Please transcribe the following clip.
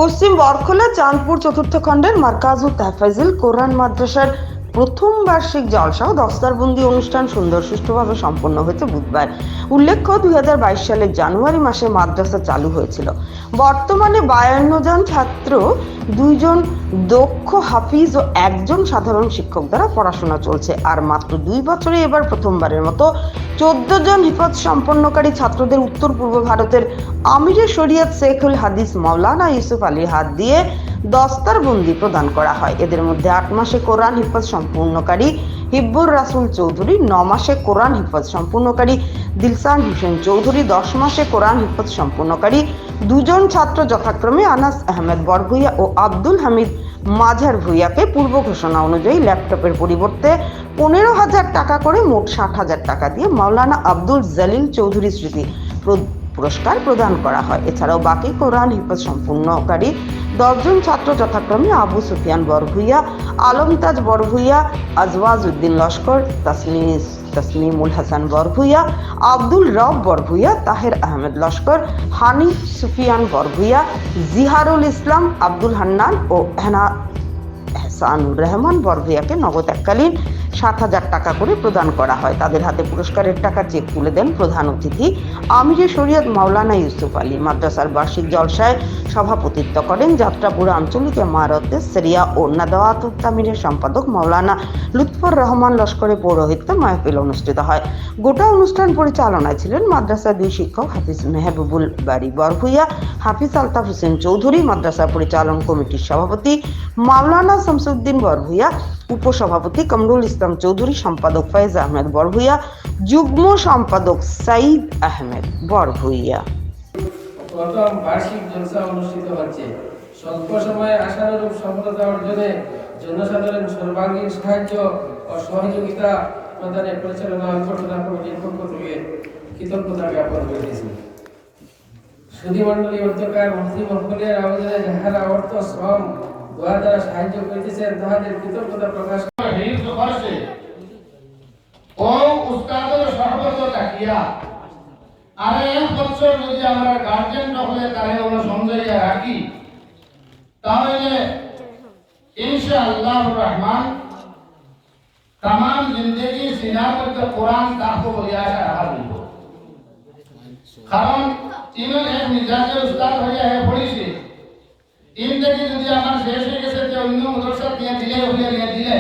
পশ্চিম বরখলা চাঁদপুর চতুর্থ খণ্ডের মার্কাজুত তাহফাইজুল কোরআন মাদ্রাসার প্রথম বার্ষিক জলসা ও দস্তারবন্দি অনুষ্ঠান সুন্দর সুষ্ঠুভাবে সম্পন্ন হয়েছে বুধবার। উল্লেখ্য 2022 সালের জানুয়ারি মাসে মাদ্রাসা চালু হয়েছিল। বর্তমানে 52 জন ছাত্র, 2 জন দক্ষ হাফিজ ও 1 জন সাধারণ শিক্ষক দ্বারা পড়াশোনা চলছে। আর মাত্র 2 বছরে এবার প্রথমবারের মতো 14 জন হিফজ সম্পন্নকারী ছাত্রদের উত্তর পূর্ব ভারতের আমিরে শরিয়ত শেখুল হাদিস মাওলানা ইউসুফ আলীর হাত দিয়ে দস্তারবন্দি প্রদান করা হয়। এদের মধ্যে 8 মাসে কোরআন হিফজ সম্পূর্ণকারী হিব্বুর রাসুল চৌধুরী, 9 মাসে কোরআন হিফজ সম্পূর্ণকারী দিলসান হোসেন চৌধুরী, 10 মাসে কোরআন হিফজ সম্পূর্ণকারী 2 জন ছাত্র যথাক্রমে আনাস আহমেদ বরভুইয়া ও আব্দুল হামিদ মাঝার ভুইয়াকে পূর্ব ঘোষণা অনুযায়ী ল্যাপটপের পরিবর্তে 15,000 টাকা করে মোট 60,000 টাকা দিয়ে মাওলানা আব্দুল জলিল চৌধুরী স্মৃতি পুরস্কার প্রদান করা হয়। এছাড়াও বাকি কোরআন হিফজ সম্পূর্ণকারী 10 জন ছাত্র যথাক্রমে আবু সুফিয়ান বরভুইয়া, আলমতাজ বরভুইয়া, আজওয়াজ উদ্দিন লস্কর, তসনিমুল হাসান বরভুইয়া, আব্দুল রব বরভুইয়া, তাহের আহমেদ লস্কর, হানি সুফিয়ান বরভুইয়া, জিহারুল ইসলাম, আব্দুল হান্নান ও এহসানুর রহমান বরভুইয়াকে নগদ এককালীন 7,000 টাকা করে প্রদান করা হয়। তাদের হাতে পুরস্কারের টাকা চেক তুলে দেন প্রধান অতিথি আমিরে শরিয়ত মাওলানা ইউসুফ আলী। মাদ্রাসার বার্ষিক জলসায় সভাপতিত্ব করেন যাত্রাপুর আঞ্চলিক ইমারতে সেরিয়া ও নাদাওয়াত তামিরের সম্পাদক মাওলানা লুৎফর রহমান লস্করের পৌরোহিত্যে মাহফিল অনুষ্ঠিত হয়। গোটা অনুষ্ঠান পরিচালনায় ছিলেন মাদ্রাসার 2 শিক্ষক হাফিজ মেহবুবুল বাড়ি বরভুইয়া, হাফিজ আলতাফ হোসেন চৌধুরী, মাদ্রাসা পরিচালন কমিটির সভাপতি মাওলানা শামসুদ্দিন বরভুইয়া, উপসভাপতি কামরুল ইসলাম চৌধুরী, সম্পাদক ফয়েজ আহমেদ বরভুইয়া, যুগ্ম সম্পাদক সাইদ আহমেদ বরভুইয়া। প্রথম বার্ষিক জলসা অনুষ্ঠিত হচ্ছে। স্বল্প সময়ে আশানুরূপ সফলতা অর্জনে জনসাধারণ সর্বাঙ্গীন সাহায্য ও সহযোগিতা প্রদানে পরিচালনা পরিচালনা কমিটির পক্ষ থেকে কৃতজ্ঞতা জ্ঞাপন করেছি। সুধীমণ্ডলী অধ্যকার মন্ত্রী মহোদয়ের আবেদনে যাহারা অর্থ শ্রম দোয়া দ্বারা সাহায্য করিতেছেন তাহাদের কৃতজ্ঞতা প্রকাশ করে ও উস্তাদের সহবত তাকিয়া আর এক বছর যদি আমরা গার্জেন হলে তাহলে আমরা সমঝাইয়া রাখি তাহলে ইনশাআল্লাহর রহমান তাম জিন্দগি সিনার মধ্যে কোরআন তাকো বলিয়া হাজির কারণ তিনও এক মিজাজের উস্তাদ হইয়া হে পড়িছে ইন থেকে যদি আমার শেষ হয়ে গেছে যে অন্য মুদরসা দিয়ে দিলে হইয়া দিলে